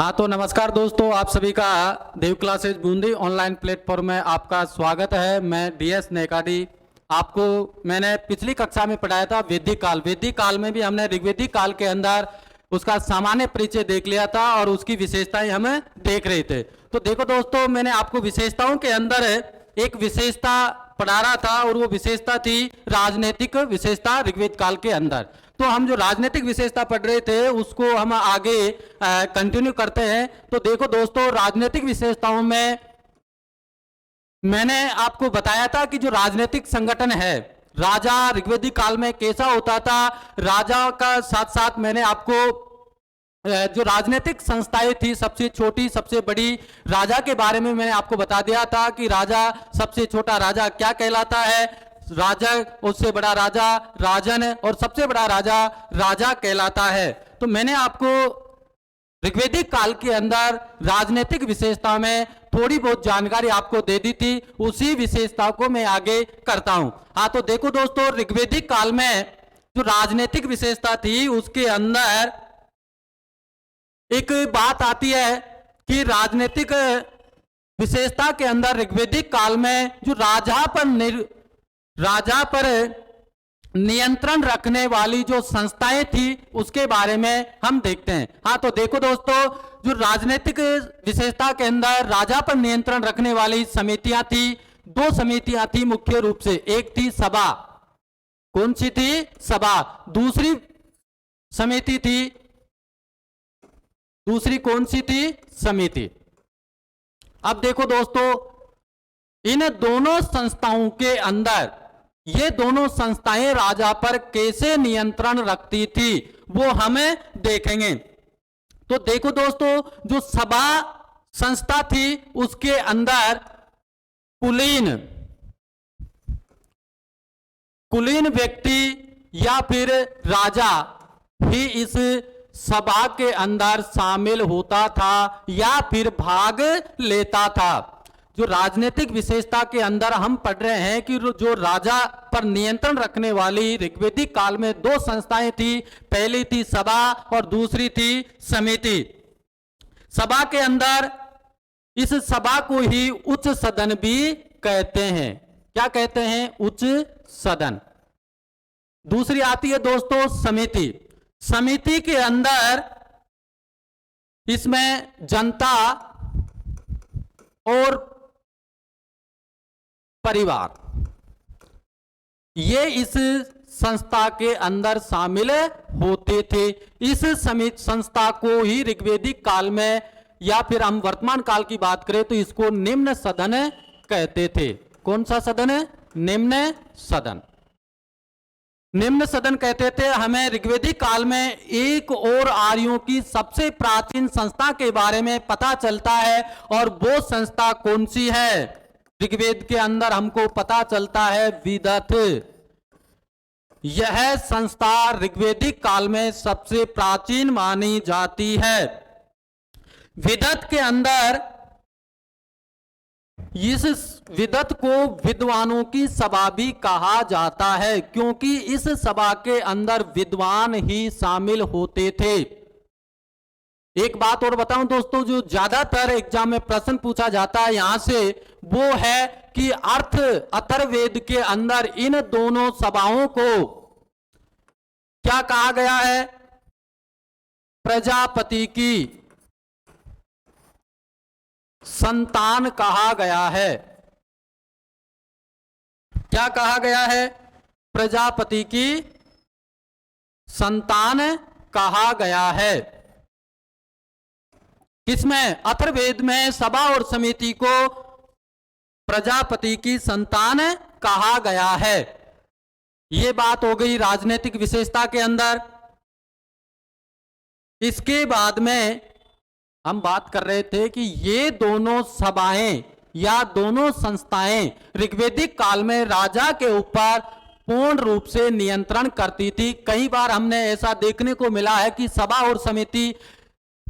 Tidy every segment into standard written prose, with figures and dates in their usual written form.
हाँ तो नमस्कार दोस्तों, आप सभी का देव क्लासेज बूंदी ऑनलाइन प्लेटफॉर्म में आपका स्वागत है। मैं डीएस नेकाडी। आपको मैंने पिछली कक्षा में पढ़ाया था वैदिक काल। वैदिक काल में भी हमने ऋग्वेदिक काल के अंदर उसका सामान्य परिचय देख लिया था और उसकी विशेषताएं हम देख रहे थे। तो देखो दोस्तों, मैंने आपको विशेषताओं के अंदर एक विशेषता पढ़ा रहा था और वो विशेषता थी राजनीतिक विशेषता ऋग्वेद काल के अंदर। तो हम जो राजनीतिक विशेषता पढ़ रहे थे उसको हम आगे कंटिन्यू करते हैं। तो देखो दोस्तों, राजनीतिक विशेषताओं में मैंने आपको बताया था कि जो राजनीतिक संगठन है, राजा ऋग्वेदिक काल में कैसा होता था। राजा का साथ साथ मैंने आपको जो राजनीतिक संस्थाएं थी, सबसे छोटी सबसे बड़ी राजा के बारे में मैंने आपको बता दिया था कि राजा, सबसे छोटा राजा क्या कहलाता है, राजा, उससे बड़ा राजा राजन और सबसे बड़ा राजा राजा कहलाता है। तो मैंने आपको ऋग्वेदिक काल के अंदर राजनीतिक विशेषता में थोड़ी बहुत जानकारी आपको दे दी थी, उसी विशेषता को मैं आगे करता हूं। हाँ तो देखो दोस्तों, ऋग्वेदिक काल में जो राजनीतिक विशेषता थी उसके अंदर एक बात आती है कि राजनीतिक विशेषता के अंदर ऋग्वेदिक काल में जो राजा पर नियंत्रण रखने वाली जो संस्थाएं थी उसके बारे में हम देखते हैं। हाँ तो देखो दोस्तों, जो राजनीतिक विशेषता के अंदर राजा पर नियंत्रण रखने वाली समितियां थी, दो समितियां थी मुख्य रूप से। एक थी सभा, कौन सी थी? सभा। दूसरी समिति थी, दूसरी कौन सी थी? समिति। अब देखो दोस्तों, इन दोनों संस्थाओं के अंदर ये दोनों संस्थाएं राजा पर कैसे नियंत्रण रखती थी वो हमें देखेंगे। तो देखो दोस्तों, जो सभा संस्था थी उसके अंदर कुलीन व्यक्ति या फिर राजा ही इस सभा के अंदर शामिल होता था या फिर भाग लेता था। जो राजनीतिक विशेषता के अंदर हम पढ़ रहे हैं कि जो राजा पर नियंत्रण रखने वाली ऋग्वेदिक काल में दो संस्थाएं थी, पहली थी सभा और दूसरी थी समिति। सभा के अंदर इस सभा को ही उच्च सदन भी कहते हैं। क्या कहते हैं? उच्च सदन। दूसरी आती है दोस्तों समिति। समिति के अंदर इसमें जनता और परिवार ये इस संस्था के अंदर शामिल होते थे। इस समिति संस्था को ही ऋग्वेदिक काल में या फिर हम वर्तमान काल की बात करें तो इसको निम्न सदन कहते थे। कौन सा सदन? निम्न सदन। निम्न सदन कहते थे। हमें ऋग्वेदिक काल में एक और आर्यों की सबसे प्राचीन संस्था के बारे में पता चलता है, और वो संस्था कौन सी है? ऋग्वेद के अंदर हमको पता चलता है विदत। यह संस्था ऋग्वेदिक काल में सबसे प्राचीन मानी जाती है। विदत के अंदर इस विदत को विद्वानों की सभा भी कहा जाता है, क्योंकि इस सभा के अंदर विद्वान ही शामिल होते थे। एक बात और बताऊं दोस्तों, जो ज्यादातर एग्जाम में प्रश्न पूछा जाता है यहां से, वो है कि अथर्ववेद के अंदर इन दोनों सभाओं को क्या कहा गया है? प्रजापति की संतान कहा गया है। क्या कहा गया है? प्रजापति की संतान कहा गया है। किसमें? अथर्ववेद में सभा और समिति को प्रजापति की संतान कहा गया है। यह बात हो गई राजनीतिक विशेषता के अंदर। इसके बाद में हम बात कर रहे थे कि ये दोनों सभाएं या दोनों संस्थाएं ऋग्वेदिक काल में राजा के ऊपर पूर्ण रूप से नियंत्रण करती थी। कई बार हमने ऐसा देखने को मिला है कि सभा और समिति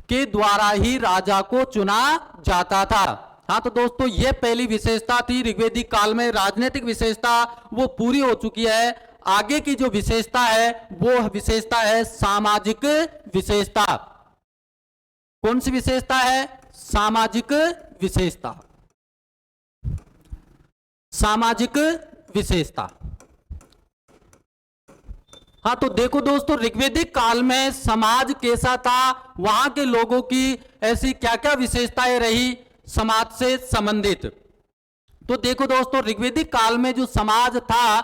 के द्वारा ही राजा को चुना जाता था। हाँ तो दोस्तों, ये पहली विशेषता थी ऋग्वेदिक काल में। राजनीतिक विशेषता वो पूरी हो चुकी है। आगे की जो विशेषता है वो विशेषता है सामाजिक विशेषता। कौन सी विशेषता है? सामाजिक विशेषता, सामाजिक विशेषता। हाँ, तो देखो दोस्तों, ऋग्वेदिक काल में समाज कैसा था, वहां के लोगों की ऐसी क्या क्या विशेषताएं रही समाज से संबंधित। तो देखो दोस्तों, ऋग्वेदिक काल में जो समाज था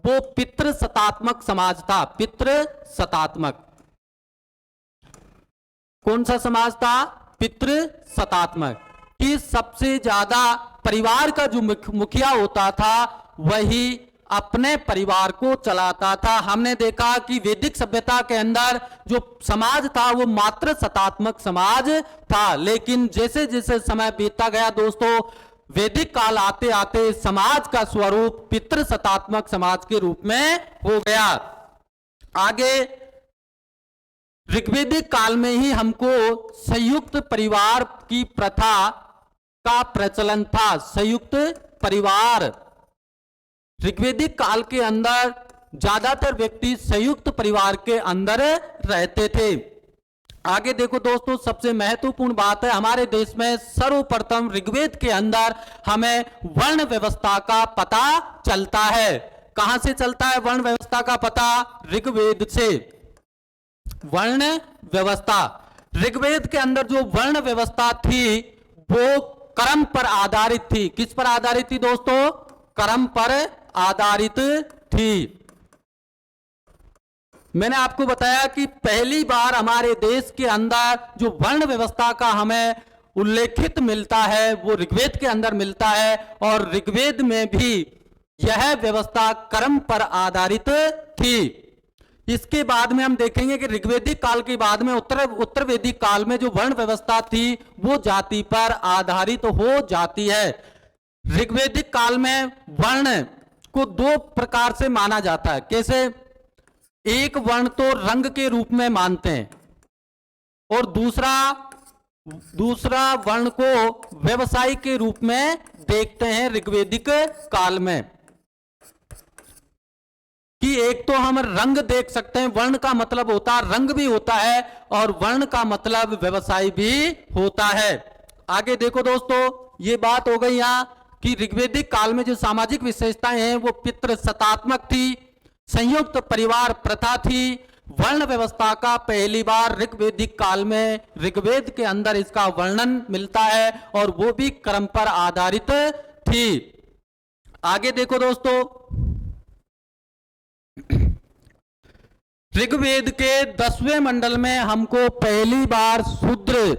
वो पितृसत्तात्मक समाज था। पितृसत्तात्मक, कौन सा समाज था? पितृसत्तात्मक। कि सबसे ज्यादा परिवार का जो मुखिया होता था वही अपने परिवार को चलाता था। हमने देखा कि वैदिक सभ्यता के अंदर जो समाज था वो मात्र सत्तात्मक समाज था, लेकिन जैसे जैसे समय बीतता गया दोस्तों, वैदिक काल आते आते समाज का स्वरूप पितृसत्तात्मक समाज के रूप में हो गया। आगे ऋग्वेदिक काल में ही हमको संयुक्त परिवार की प्रथा का प्रचलन था। संयुक्त परिवार, ऋग्वेदिक काल के अंदर ज्यादातर व्यक्ति संयुक्त परिवार के अंदर रहते थे। आगे देखो दोस्तों, सबसे महत्वपूर्ण बात है, हमारे देश में सर्वप्रथम ऋग्वेद के अंदर हमें वर्ण व्यवस्था का पता चलता है। कहां से चलता है वर्ण व्यवस्था का पता? ऋग्वेद से। वर्ण व्यवस्था, ऋग्वेद के अंदर जो वर्ण व्यवस्था थी वो कर्म पर आधारित थी। किस पर आधारित थी दोस्तों? कर्म पर आधारित थी। मैंने आपको बताया कि पहली बार हमारे देश के अंदर जो वर्ण व्यवस्था का हमें उल्लेखित मिलता है वो ऋग्वेद के अंदर मिलता है, और ऋग्वेद में भी यह व्यवस्था कर्म पर आधारित थी। इसके बाद में हम देखेंगे कि ऋग्वेदिक काल के बाद में उत्तर वैदिक काल में जो वर्ण व्यवस्था थी वो जाति पर आधारित हो जाती है। ऋग्वेदिक काल में वर्ण को दो प्रकार से माना जाता है। कैसे? एक वर्ण तो रंग के रूप में मानते हैं, और दूसरा वर्ण को व्यवसाय के रूप में देखते हैं ऋग्वेदिक काल में। कि एक तो हम रंग देख सकते हैं, वर्ण का मतलब होता है रंग भी होता है, और वर्ण का मतलब व्यवसाय भी होता है। आगे देखो दोस्तों, ये बात हो गई यहां कि ऋग्वेदिक काल में जो सामाजिक विशेषताएं हैं वो पितृसत्तात्मक थी, संयुक्त परिवार प्रथा थी। वर्ण व्यवस्था का पहली बार ऋग्वेदिक काल में ऋग्वेद के अंदर इसका वर्णन मिलता है, और वो भी कर्म पर आधारित थी। आगे देखो दोस्तों, ऋग्वेद के 10वें मंडल में हमको पहली बार शूद्र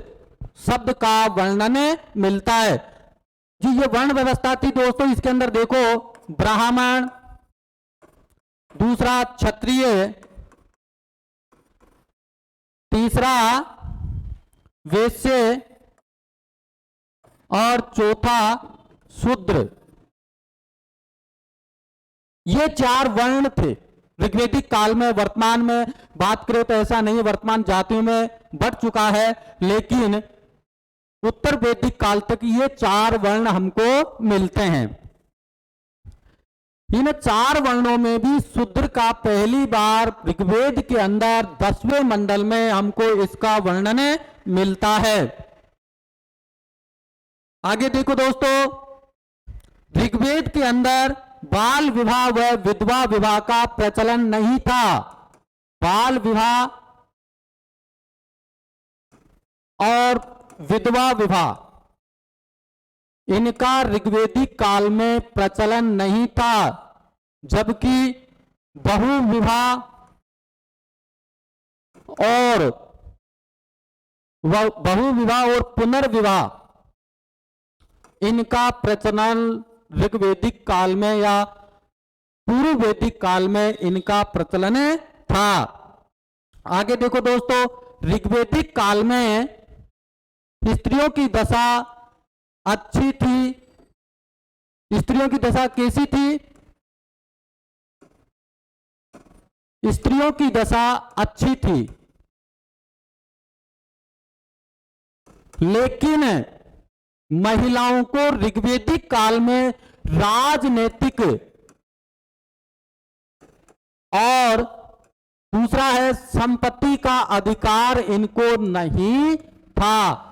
शब्द का वर्णन मिलता है। जी, ये वर्ण व्यवस्था थी दोस्तों। इसके अंदर देखो, ब्राह्मण, दूसरा क्षत्रिय, तीसरा वैश्य, और चौथा शूद्र। ये 4 वर्ण थे ऋग्वेदिक काल में। वर्तमान में बात करें तो ऐसा नहीं है, वर्तमान जातियों में बढ़ चुका है, लेकिन उत्तर वैदिक काल तक ये 4 वर्ण हमको मिलते हैं। इन 4 वर्णों में भी शूद्र का पहली बार ऋग्वेद के अंदर 10वें मंडल में हमको इसका वर्णन मिलता है। आगे देखो दोस्तों, ऋग्वेद के अंदर बाल विवाह व विधवा विवाह का प्रचलन नहीं था। बाल विवाह और विधवा विवाह, इनका ऋग्वेदिक काल में प्रचलन नहीं था, जबकि बहु विवाह और पुनर्विवाह, इनका प्रचलन ऋग्वेदिक काल में या पूर्व वैदिक काल में इनका प्रचलन था। आगे देखो दोस्तों, ऋग्वेदिक काल में स्त्रियों की दशा अच्छी थी। स्त्रियों की दशा कैसी थी? स्त्रियों की दशा अच्छी थी, लेकिन महिलाओं को ऋग्वेदिक काल में राजनीतिक और दूसरा है संपत्ति का अधिकार इनको नहीं था।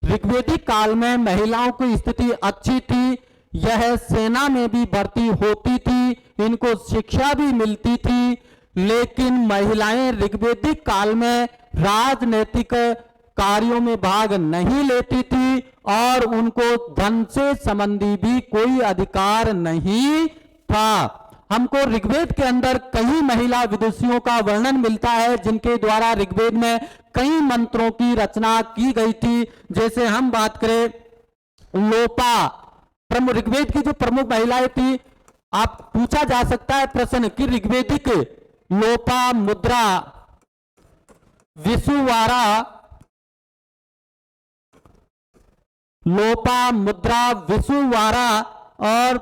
ऋग्वेदिक काल में महिलाओं की स्थिति अच्छी थी, यह सेना में भी भर्ती होती थी, इनको शिक्षा भी मिलती थी, लेकिन महिलाएं ऋग्वेदिक काल में राजनीतिक कार्यों में भाग नहीं लेती थी और उनको धन से संबंधी भी कोई अधिकार नहीं था। हमको ऋग्वेद के अंदर कई महिला विदुषियों का वर्णन मिलता है जिनके द्वारा ऋग्वेद में कई मंत्रों की रचना की गई थी। जैसे हम बात करें लोपा, प्रमुख ऋग्वेद की जो प्रमुख महिलाएं थी, आप पूछा जा सकता है प्रश्न कि ऋग्वेदिक लोपा, मुद्रा, विसुवारा, लोपा, मुद्रा, विसुवारा और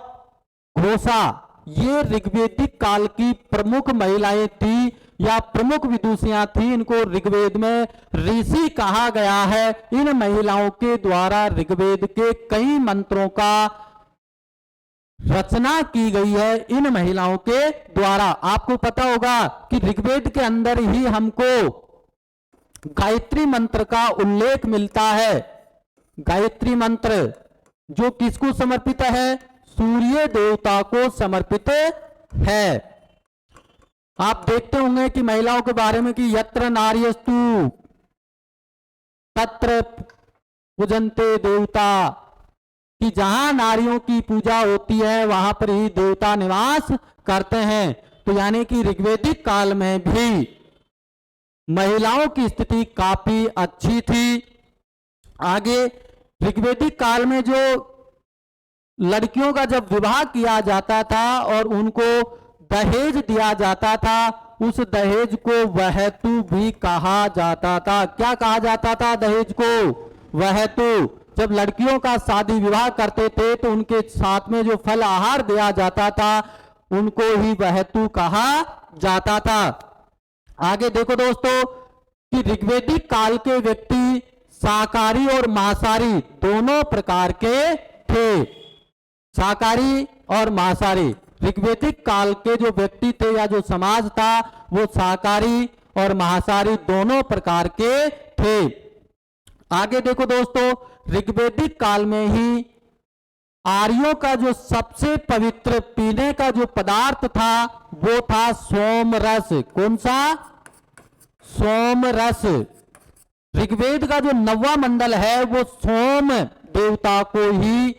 घोषा, ये ऋग्वेदिक काल की प्रमुख महिलाएं थी या प्रमुख विदुषियां थी। इनको ऋग्वेद में ऋषि कहा गया है। इन महिलाओं के द्वारा ऋग्वेद के कई मंत्रों का रचना की गई है। इन महिलाओं के द्वारा आपको पता होगा कि ऋग्वेद के अंदर ही हमको गायत्री मंत्र का उल्लेख मिलता है। गायत्री मंत्र जो किसको समर्पित है? सूर्य देवता को समर्पित है। आप देखते होंगे कि महिलाओं के बारे में कि यत्र नार्यस्तु तत्र पूजन्ते देवता, कि जहां नारियों की पूजा होती है वहां पर ही देवता निवास करते हैं। तो यानी कि ऋग्वेदिक काल में भी महिलाओं की स्थिति काफी अच्छी थी। आगे ऋग्वेदिक काल में जो लड़कियों का जब विवाह किया जाता था और उनको दहेज दिया जाता था, उस दहेज को वहतु भी कहा जाता था। क्या कहा जाता था दहेज को? वहतु। जब लड़कियों का शादी विवाह करते थे तो उनके साथ में जो फल आहार दिया जाता था उनको ही वहतु कहा जाता था। आगे देखो दोस्तों कि ऋग्वेदिक काल के व्यक्ति शाकाहारी और मांसाहारी दोनों प्रकार के थे। शाकाहारी और मांसाहारी ऋग्वेदिक काल के जो व्यक्ति थे या जो समाज था वो शाकाहारी और मांसाहारी दोनों प्रकार के थे। आगे देखो दोस्तों, ऋग्वेदिक काल में ही आर्यों का जो सबसे पवित्र पीने का जो पदार्थ था वो था सोम रस। कौन सा? सोम रस। ऋग्वेद का जो 9वां मंडल है वो सोम देवता को ही,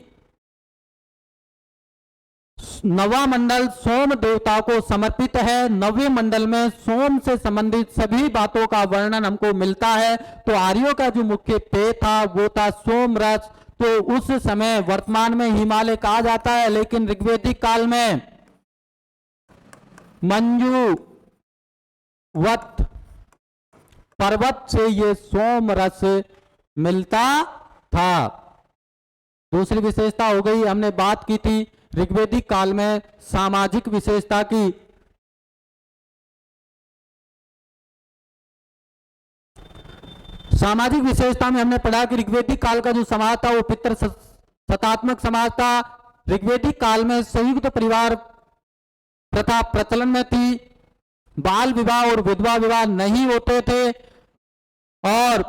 9वां मंडल सोम देवता को समर्पित है। 9वें मंडल में सोम से संबंधित सभी बातों का वर्णन हमको मिलता है। तो आर्यों का जो मुख्य पेय था वो था सोम रस। तो उस समय वर्तमान में हिमालय कहा जाता है, लेकिन ऋग्वेदिक काल में मंजू वत पर्वत से ये सोम रस मिलता था। दूसरी विशेषता हो गई, हमने बात की थी ऋग्वेदिक काल में सामाजिक विशेषता की। सामाजिक विशेषता में हमने पढ़ा कि ऋग्वेदिक काल का जो समाज था वो पितृ सत्तात्मक समाज था। ऋग्वेदिक काल में संयुक्त परिवार प्रथा प्रचलन में थी। बाल विवाह और विधवा विवाह नहीं होते थे और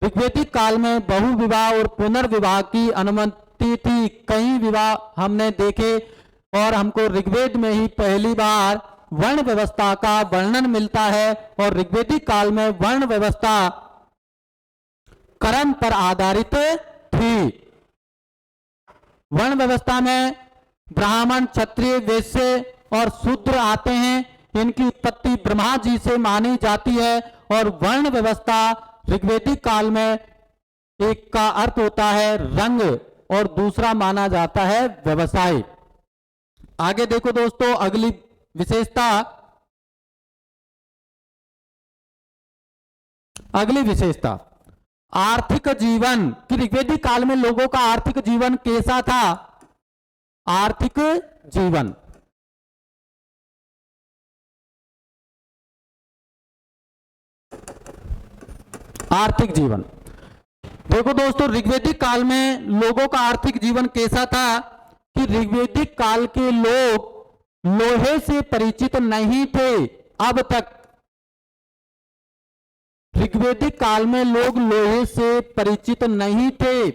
ऋग्वेदिक काल में बहु विवाह और पुनर्विवाह की अनुमति थी। कई विवाह हमने देखे और हमको ऋग्वेद में ही पहली बार वर्ण व्यवस्था का वर्णन मिलता है। और ऋग्वेदिक काल में वर्ण व्यवस्था कर्म पर आधारित थी। वर्ण व्यवस्था में ब्राह्मण, क्षत्रिय, वैश्य और शूद्र आते हैं। इनकी उत्पत्ति ब्रह्मा जी से मानी जाती है। और वर्ण व्यवस्था ऋग्वेदिक काल में एक का अर्थ होता है रंग और दूसरा माना जाता है व्यवसाय। आगे देखो दोस्तों, अगली विशेषता, आर्थिक जीवन कि ऋग्वेदिक काल में लोगों का आर्थिक जीवन कैसा था? आर्थिक जीवन, आर्थिक जीवन देखो दोस्तों, ऋग्वेदिक काल में लोगों का आर्थिक जीवन कैसा था कि ऋग्वेदिक काल के लोग लोहे से परिचित नहीं थे। अब तक ऋग्वेदिक काल में लोग लोहे से परिचित नहीं थे।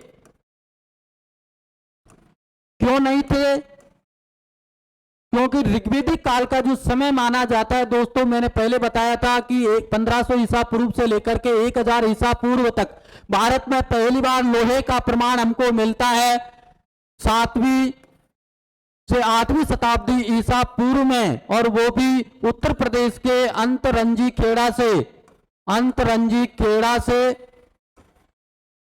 क्यों नहीं थे? क्योंकि ऋग्वेदिक काल का जो समय माना जाता है दोस्तों, मैंने पहले बताया था कि 1500 ईसा पूर्व से लेकर के 1000 ईसा पूर्व तक भारत में पहली बार लोहे का प्रमाण हमको मिलता है 7वीं से 8वीं शताब्दी ईसा पूर्व में, और वो भी उत्तर प्रदेश के अंतरंजी खेड़ा से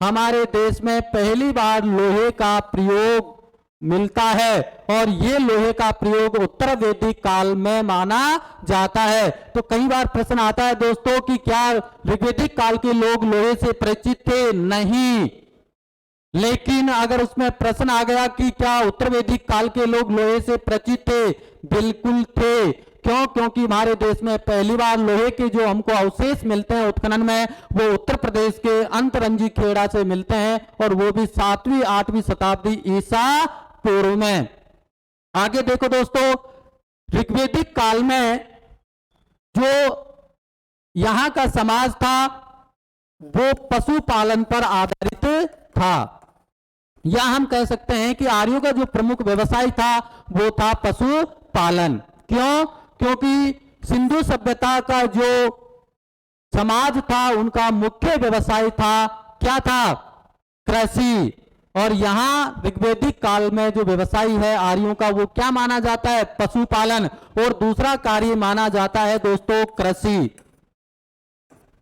हमारे देश में पहली बार लोहे का प्रयोग मिलता है, और ये लोहे का प्रयोग उत्तर वैदिक काल में माना जाता है। तो कई बार प्रश्न आता है दोस्तों कि क्या ऋग्वेदिक काल के लोग लोहे से परिचित थे? नहीं। लेकिन अगर उसमें प्रश्न आ गया कि क्या उत्तर वैदिक काल के लोग लोहे से परिचित थे? बिल्कुल थे। क्यों? क्योंकि हमारे देश में पहली बार लोहे के जो हमको अवशेष मिलते हैं उत्खनन में, वो उत्तर प्रदेश के अंतरंजी खेड़ा से मिलते हैं, और वो भी 7वीं 8वीं शताब्दी ईसा पूर्व में। आगे देखो दोस्तों, ऋग्वेदिक काल में जो यहां का समाज था वो पशुपालन पर आधारित था, या हम कह सकते हैं कि आर्यों का जो प्रमुख व्यवसाय था वो था पशुपालन। क्यों? क्योंकि सिंधु सभ्यता का जो समाज था उनका मुख्य व्यवसाय था, क्या था? कृषि। और यहां ऋग्वेदिक काल में जो व्यवसाय है आर्यों का वो क्या माना जाता है? पशुपालन। और दूसरा कार्य माना जाता है दोस्तों कृषि।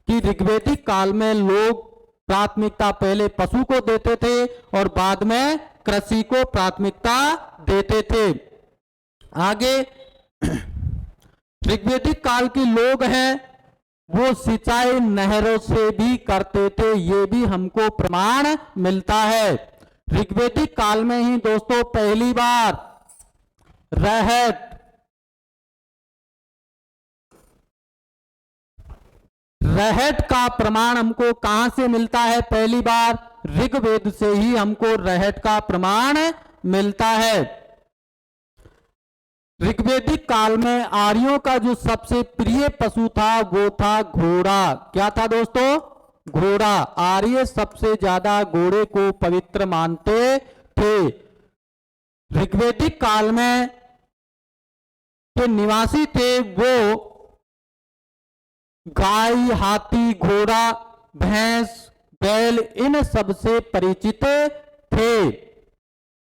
कि ऋग्वेदिक काल में लोग प्राथमिकता पहले पशु को देते थे और बाद में कृषि को प्राथमिकता देते थे। आगे ऋग्वेदिक काल के लोग हैं वो सिंचाई नहरों से भी करते थे, ये भी हमको प्रमाण मिलता है। ऋग्वेदिक काल में ही दोस्तों पहली बार रहट का प्रमाण हमको कहां से मिलता है? पहली बार ऋग्वेद से ही हमको रहट का प्रमाण मिलता है। ऋग्वेदिक काल में आर्यों का जो सबसे प्रिय पशु था वो था घोड़ा। क्या था दोस्तों? घोड़ा। आर्य सबसे ज्यादा घोड़े को पवित्र मानते थे। ऋग्वेदिक काल में जो निवासी थे वो गाय, हाथी, घोड़ा, भैंस, बैल इन सब से परिचित थे।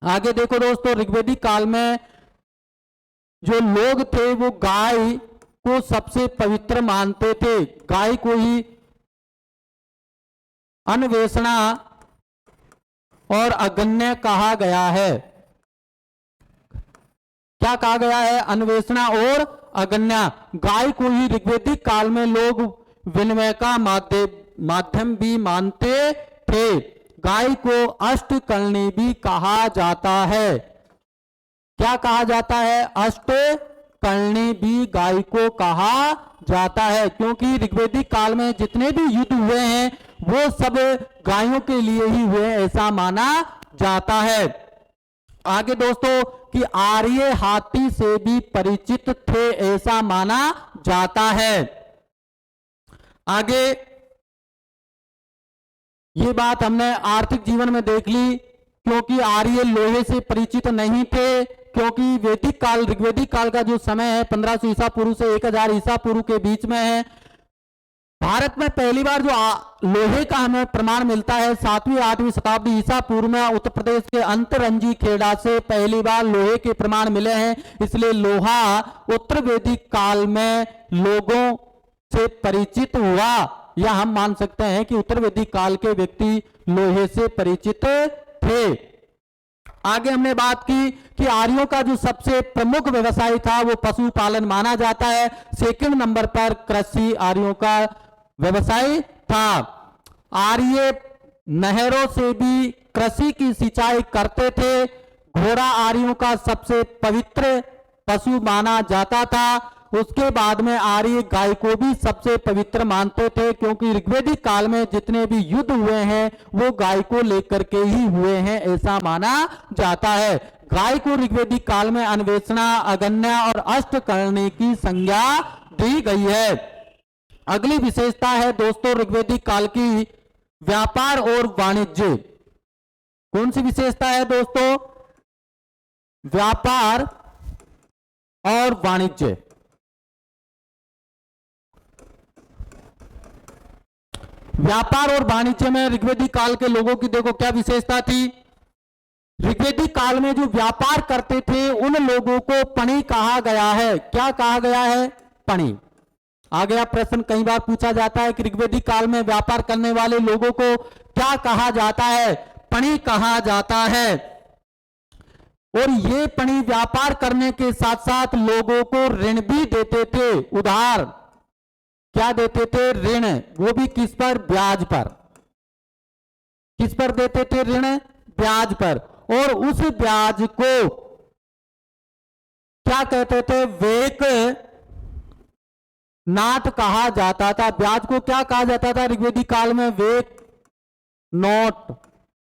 आगे देखो दोस्तों, ऋग्वेदिक काल में जो लोग थे वो गाय को सबसे पवित्र मानते थे। गाय को ही अन्वेषणा और अगण्य कहा गया है। क्या कहा गया है? अन्वेषणा और अगण्य। गाय को ही ऋग्वेदिक काल में लोग विनिमय का माध्यम भी मानते थे। गाय को अष्टकर्णी भी कहा जाता है। क्या कहा जाता है? अष्टकर्णी भी गाय को कहा जाता है, क्योंकि ऋग्वेदिक काल में जितने भी युद्ध हुए हैं वो सब गायों के लिए ही हुए ऐसा माना जाता है। आगे दोस्तों कि आर्य हाथी से भी परिचित थे ऐसा माना जाता है। आगे ये बात हमने आर्थिक जीवन में देख ली, क्योंकि आर्य लोहे से परिचित नहीं थे, क्योंकि वैदिक काल ऋग्वेदिक काल का जो समय है 1500 ईसा पूर्व से 1000 ईसा पूर्व के बीच में है। भारत में पहली बार जो लोहे का हमें प्रमाण मिलता है 7वीं 8वीं शताब्दी ईसा पूर्व में उत्तर प्रदेश के अंतरंजी खेड़ा से पहली बार लोहे के प्रमाण मिले हैं। इसलिए लोहा उत्तर वैदिक काल में लोगों से परिचित हुआ, या हम मान सकते हैं कि उत्तर वैदिक काल के व्यक्ति लोहे से परिचित थे। आगे हमने बात की कि आर्यों का जो सबसे प्रमुख व्यवसाय था वो पशुपालन माना जाता है। सेकंड नंबर पर कृषि आर्यों का व्यवसाय था। आर्य नहरों से भी कृषि की सिंचाई करते थे। घोड़ा आर्यों का सबसे पवित्र पशु माना जाता था। उसके बाद में आर्य गाय को भी सबसे पवित्र मानते थे, क्योंकि ऋग्वेदिक काल में जितने भी युद्ध हुए हैं वो गाय को लेकर के ही हुए हैं ऐसा माना जाता है। गाय को ऋग्वेदिक काल में अन्वेषणा, अगण्य और अष्टकर्णी की संज्ञा दी गई है। अगली विशेषता है दोस्तों ऋग्वेदिक काल की व्यापार और वाणिज्य। कौन सी विशेषता है दोस्तों? व्यापार और वाणिज्य। व्यापार और वाणिज्य में ऋग्वेदिक काल के लोगों की देखो क्या विशेषता थी। ऋग्वेदिक काल में जो व्यापार करते थे उन लोगों को पणी कहा गया है। क्या कहा गया है? पणी। आ गया प्रश्न, कई बार पूछा जाता है कि ऋग्वेदिक काल में व्यापार करने वाले लोगों को क्या कहा जाता है? पणी कहा जाता है। और ये पणी व्यापार करने के साथ साथ लोगों को ऋण भी देते थे, उधार। क्या देते थे? ऋण। वो भी किस पर? ब्याज पर। किस पर देते थे ऋण? ब्याज पर। और उस ब्याज को क्या कहते थे? वेक नाट कहा जाता था। ब्याज को क्या कहा जाता था ऋग्वेदिक काल में? वेक नोट।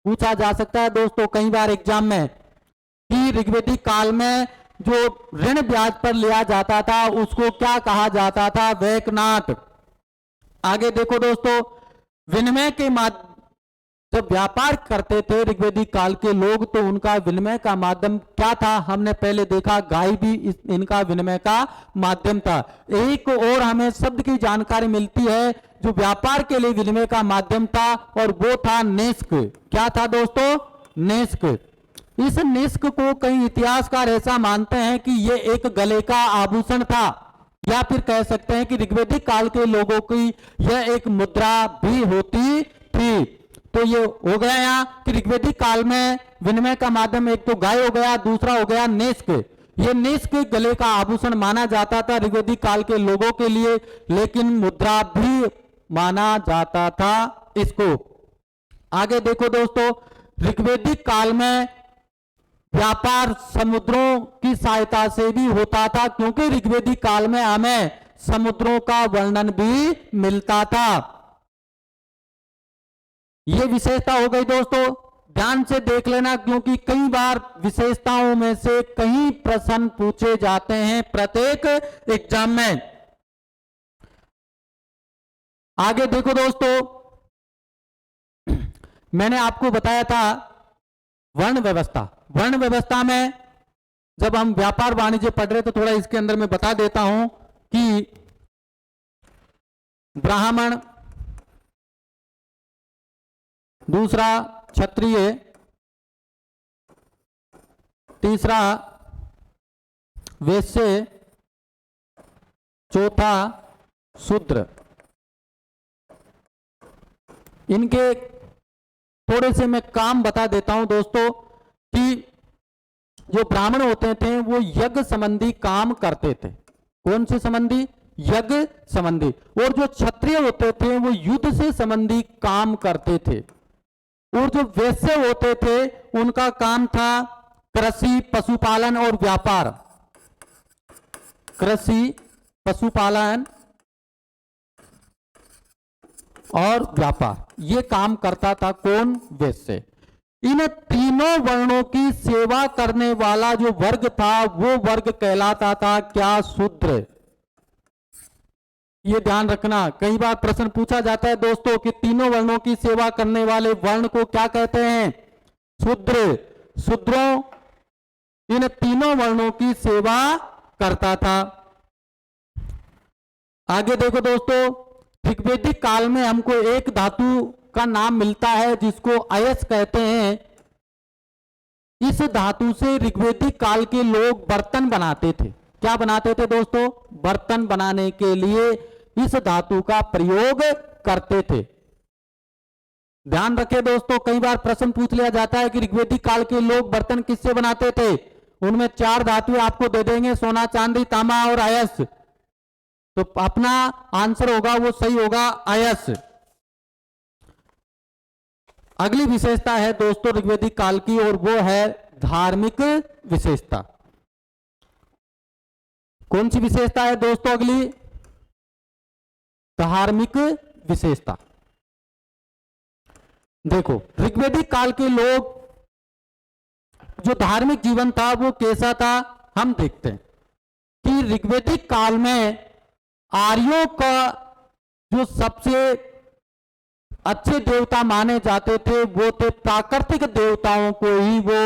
पूछा जा सकता है दोस्तों कई बार एग्जाम में कि ऋग्वेदिक काल में जो ऋण ब्याज पर लिया जाता था उसको क्या कहा जाता था? वेकनाट। आगे देखो दोस्तों, विनिमय के माध्यम, जब व्यापार करते थे ऋग्वेदिक काल के लोग तो उनका विनिमय का माध्यम क्या था? हमने पहले देखा, गाय भी इनका विनिमय का माध्यम था। एक और हमें शब्द की जानकारी मिलती है जो व्यापार के लिए विनिमय का माध्यम था, और वो था निष्क। क्या था दोस्तों? निष्क। इस निष्क को कई इतिहासकार ऐसा मानते हैं कि यह एक गले का आभूषण था, या फिर कह सकते हैं कि ऋग्वेदिक काल के लोगों की यह एक मुद्रा भी होती थी। तो ये हो गया यहाँ कि ऋग्वेदिक काल में विनिमय का माध्यम एक तो गाय हो गया, दूसरा हो गया निष्क। ये निष्क गले का आभूषण माना जाता था ऋग्वेदिक काल के लोगों के लिए, लेकिन मुद्रा भी माना जाता था इसको। आगे देखो दोस्तों, ऋग्वेदिक काल में व्यापार समुद्रों की सहायता से भी होता था, क्योंकि ऋग्वेदिक काल में हमें समुद्रों का वर्णन भी मिलता था। यह विशेषता हो गई दोस्तों, ध्यान से देख लेना, क्योंकि कई बार विशेषताओं में से कई प्रश्न पूछे जाते हैं प्रत्येक एग्जाम में। आगे देखो दोस्तों, मैंने आपको बताया था वर्ण व्यवस्था। वर्ण व्यवस्था में जब हम व्यापार वाणिज्य पढ़ रहे तो थोड़ा इसके अंदर मैं बता देता हूं कि ब्राह्मण, दूसरा क्षत्रिय, तीसरा वैश्य, चौथा शूद्र। इनके थोड़े से मैं काम बता देता हूं दोस्तों कि जो ब्राह्मण होते थे वो यज्ञ संबंधी काम करते थे। कौन से संबंधी? यज्ञ संबंधी। और जो क्षत्रिय होते थे वो युद्ध से संबंधी काम करते थे। और जो वैश्य होते थे उनका काम था कृषि, पशुपालन और व्यापार। कृषि, पशुपालन और व्यापार, ये काम करता था कौन? वैश्य। इन तीनों वर्णों की सेवा करने वाला जो वर्ग था वो वर्ग कहलाता था क्या? शूद्र। ये ध्यान रखना, कई बार प्रश्न पूछा जाता है दोस्तों कि तीनों वर्णों की सेवा करने वाले वर्ण को क्या कहते हैं? शूद्र। शूद्रों इन तीनों वर्णों की सेवा करता था। आगे देखो दोस्तों, ऋग्वेदिक काल में हमको एक धातु का नाम मिलता है जिसको अयस कहते हैं। इस धातु से ऋग्वेदिक काल के लोग बर्तन बनाते थे। क्या बनाते थे दोस्तों? बर्तन बनाने के लिए इस धातु का प्रयोग करते थे। ध्यान रखें दोस्तों, कई बार प्रश्न पूछ लिया जाता है कि ऋग्वेदिक काल के लोग बर्तन किससे बनाते थे। उनमें 4 धातुएं आपको दे देंगे, सोना, चांदी, तांबा और अयस। तो अपना आंसर होगा वो सही होगा अयस। अगली विशेषता है दोस्तों ऋग्वेदिक काल की, और वो है धार्मिक विशेषता। कौन सी विशेषता है दोस्तों अगली? धार्मिक विशेषता। देखो, ऋग्वेदिक काल के लोग जो धार्मिक जीवन था वो कैसा था हम देखते हैं कि ऋग्वेदिक काल में आर्यों का जो सबसे अच्छे देवता माने जाते थे वो थे प्राकृतिक देवताओं को ही वो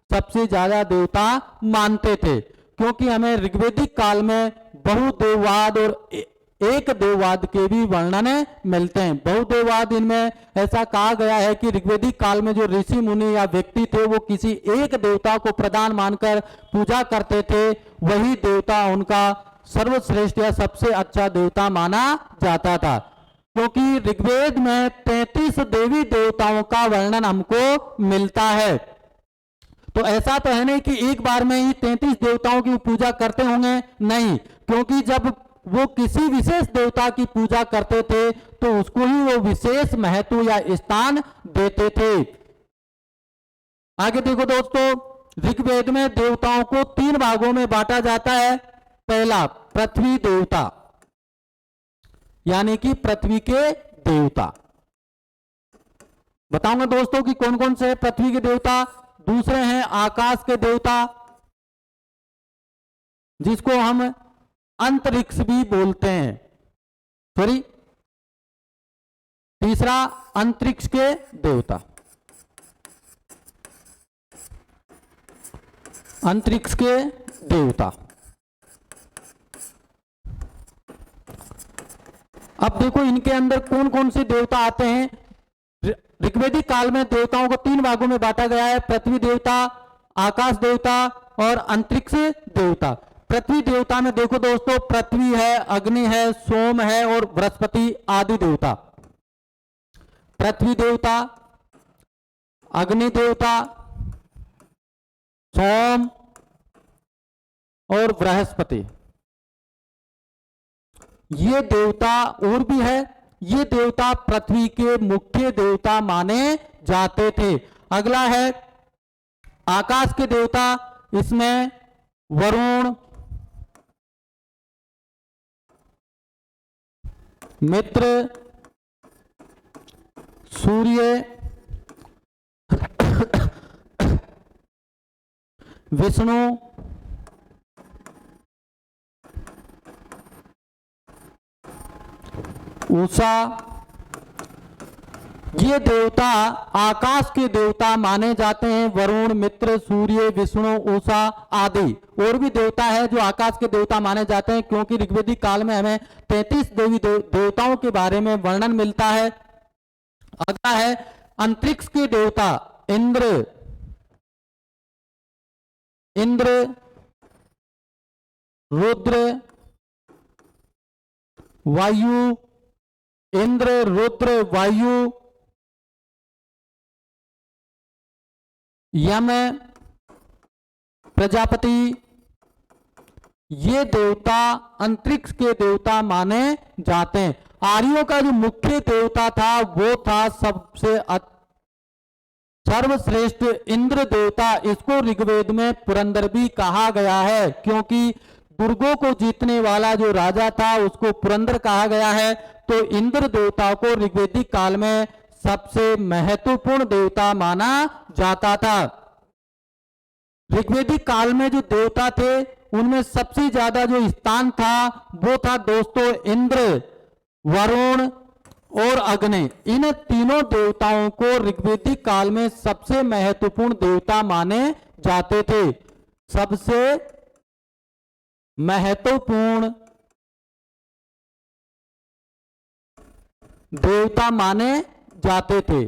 सबसे ज्यादा देवता मानते थे, क्योंकि हमें ऋग्वेदिक काल में बहुदेववाद और एक देववाद के भी वर्णन मिलते हैं। बहुदेववाद इनमें ऐसा कहा गया है कि ऋग्वेदिक काल में जो ऋषि मुनि या व्यक्ति थे वो किसी एक देवता को प्रधान मानकर पूजा करते थे, वही देवता उनका सर्वश्रेष्ठ या सबसे अच्छा देवता माना जाता था। क्योंकि ऋग्वेद में 33 देवी देवताओं का वर्णन हमको मिलता है, तो ऐसा तो है नहीं कि एक बार में ही 33 देवताओं की पूजा करते होंगे, नहीं, क्योंकि जब वो किसी विशेष देवता की पूजा करते थे तो उसको ही वो विशेष महत्व या स्थान देते थे। आगे देखो दोस्तों, ऋग्वेद में देवताओं को 3 भागों में बांटा जाता है। पहला पृथ्वी देवता, यानी कि पृथ्वी के देवता। बताऊंगा दोस्तों कि कौन कौन से पृथ्वी के देवता। दूसरे हैं आकाश के देवता, जिसको हम अंतरिक्ष भी बोलते हैं, सॉरी। तीसरा अंतरिक्ष के देवता, अंतरिक्ष के देवता। अब देखो इनके अंदर कौन कौन से देवता आते हैं। ऋग्वेदिक काल में देवताओं को 3 भागों में बांटा गया है, पृथ्वी देवता, आकाश देवता और अंतरिक्ष देवता। पृथ्वी देवता में देखो दोस्तों, पृथ्वी है, अग्नि है, सोम है और बृहस्पति आदि देवता। पृथ्वी देवता, अग्नि देवता, सोम और बृहस्पति, ये देवता और भी है। ये देवता पृथ्वी के मुख्य देवता माने जाते थे। अगला है आकाश के देवता, इसमें वरुण, मित्र, सूर्य, विष्णु, उषा, ये देवता आकाश के देवता माने जाते हैं। वरुण, मित्र, सूर्य, विष्णु, उषा आदि और भी देवता है जो आकाश के देवता माने जाते हैं, क्योंकि ऋग्वेदिक काल में हमें 33 देवी देवताओं के बारे में वर्णन मिलता है। अगला है अंतरिक्ष के देवता, इंद्र, रुद्र, वायु, इंद्र, रुद्र, वायु, यम, प्रजापति, ये देवता अंतरिक्ष के देवता माने जाते हैं। आर्यों का जो मुख्य देवता था वो था सबसे सर्वश्रेष्ठ इंद्र देवता। इसको ऋग्वेद में पुरंदर भी कहा गया है, क्योंकि दुर्गों को जीतने वाला जो राजा था उसको पुरंदर कहा गया है। तो इंद्र देवता को ऋग्वेदिक काल में सबसे महत्वपूर्ण देवता माना जाता था। ऋग्वेदिक काल में जो देवता थे उनमें सबसे ज्यादा जो स्थान था वो था दोस्तों इंद्र, वरुण और अग्नि। इन तीनों देवताओं को ऋग्वेदिक काल में सबसे महत्वपूर्ण देवता माने जाते थे, सबसे महत्वपूर्ण देवता माने जाते थे।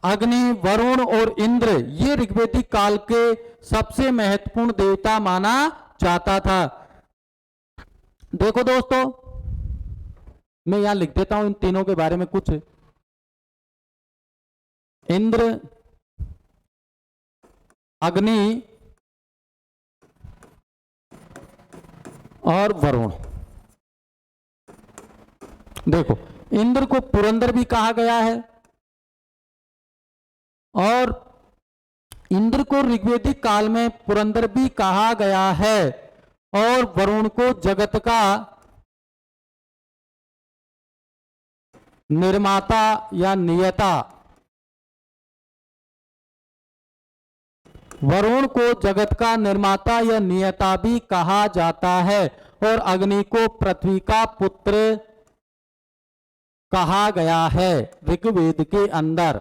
अग्नि, वरुण और इंद्र ये ऋग्वेदिक काल के सबसे महत्वपूर्ण देवता माना जाता था। देखो दोस्तों, मैं यहां लिख देता हूं इन तीनों के बारे में कुछ। इंद्र, अग्नि और वरुण। देखो, इंद्र को पुरंदर भी कहा गया है और इंद्र को ऋग्वेदिक काल में पुरंदर भी कहा गया है, और वरुण को जगत का निर्माता या नियता, वरुण को जगत का निर्माता या नियता भी कहा जाता है, और अग्नि को पृथ्वी का पुत्र कहा गया है ऋग्वेद के अंदर।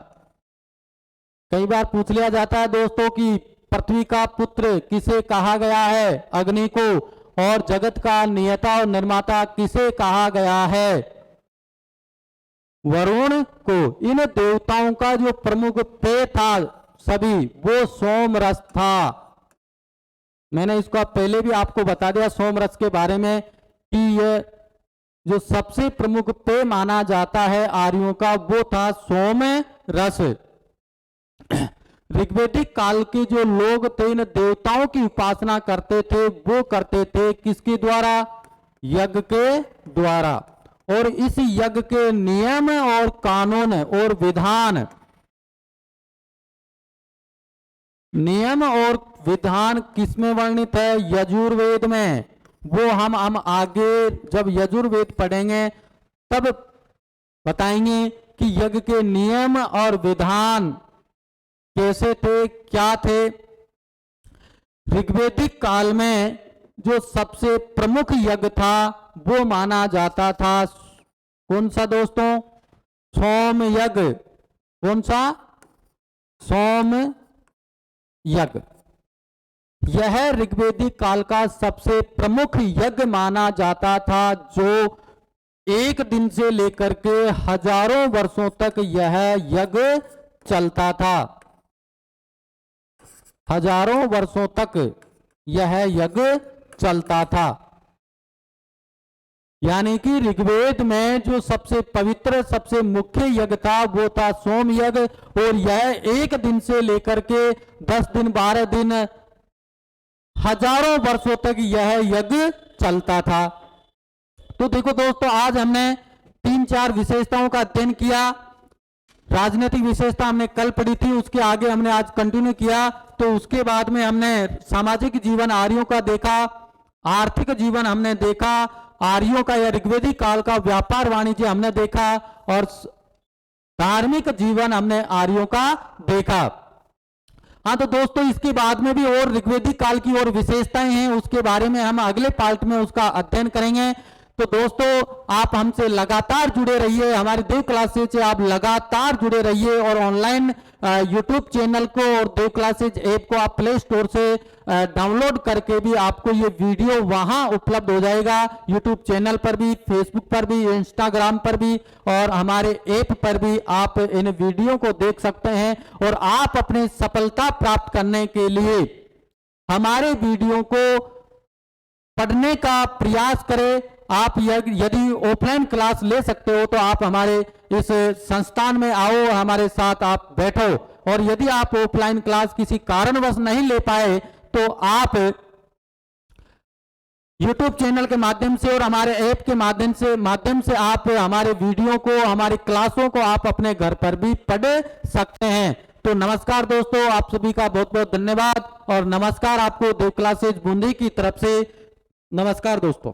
कई बार पूछ लिया जाता है दोस्तों कि पृथ्वी का पुत्र किसे कहा गया है, अग्नि को, और जगत का नियता और निर्माता किसे कहा गया है, वरुण को। इन देवताओं का जो प्रमुख पेय था सभी, वो सोमरस था। मैंने इसको पहले भी आपको बता दिया सोमरस के बारे में कि ये जो सबसे प्रमुख पेय माना जाता है आर्यों का, वो था सोम रस। ऋग्वेदिक काल के जो लोग थे इन देवताओं की उपासना करते थे, वो करते थे किसके द्वारा, यज्ञ के द्वारा। और इस यज्ञ के नियम और कानून और विधान, नियम और विधान किसमें वर्णित है, यजुर्वेद में। वो हम आगे जब यजुर्वेद पढ़ेंगे तब बताएंगे कि यज्ञ के नियम और विधान कैसे थे, क्या थे। ऋग्वेदिक काल में जो सबसे प्रमुख यज्ञ था वो माना जाता था कौन सा दोस्तों, सोम यज्ञ। कौन सा, सोम यज्ञ। यह ऋग्वेदिक काल का सबसे प्रमुख यज्ञ माना जाता था, जो एक दिन से लेकर के हजारों वर्षों तक यह यज्ञ चलता था। हजारों वर्षों तक यह यज्ञ चलता था। यानी कि ऋग्वेद में जो सबसे पवित्र सबसे मुख्य यज्ञ था वो था सोम यज्ञ, और यह एक दिन से लेकर के 10 दिन 12 दिन हजारों वर्षों तक यह यज्ञ चलता था। तो देखो दोस्तों, आज हमने 3-4 विशेषताओं का अध्ययन किया। राजनीतिक विशेषता हमने कल पढ़ी थी, उसके आगे हमने आज कंटिन्यू किया। तो उसके बाद में हमने सामाजिक जीवन आर्यों का देखा, आर्थिक जीवन हमने देखा आर्यों का, या ऋग्वेदिक काल का व्यापार वाणिज्य हमने देखा, और धार्मिक जीवन हमने आर्यों का देखा। हाँ तो दोस्तों, इसके बाद में भी और ऋग्वेदिक काल की और विशेषताएं हैं, उसके बारे में हम अगले पार्ट में उसका अध्ययन करेंगे। तो दोस्तों, आप हमसे लगातार जुड़े रहिए, हमारी देव क्लासेज से आप लगातार जुड़े रहिए, और ऑनलाइन यूट्यूब चैनल को और देव क्लासेज ऐप को आप प्ले स्टोर से डाउनलोड करके भी आपको ये वीडियो वहां उपलब्ध हो जाएगा, यूट्यूब चैनल पर भी, फेसबुक पर भी, इंस्टाग्राम पर भी, और हमारे ऐप पर भी आप इन वीडियो को देख सकते हैं। और आप अपनी सफलता प्राप्त करने के लिए हमारे वीडियो को पढ़ने का प्रयास करें। आप यदि ऑफलाइन क्लास ले सकते हो तो आप हमारे इस संस्थान में आओ, हमारे साथ आप बैठो। और यदि आप ऑफलाइन क्लास किसी कारणवश नहीं ले पाए तो आप YouTube चैनल के माध्यम से और हमारे ऐप के माध्यम से आप हमारे वीडियो को, हमारी क्लासों को आप अपने घर पर भी पढ़ सकते हैं। तो नमस्कार दोस्तों, आप सभी का बहुत बहुत धन्यवाद, और नमस्कार आपको देव क्लासेज बूंदी की तरफ से। नमस्कार दोस्तों।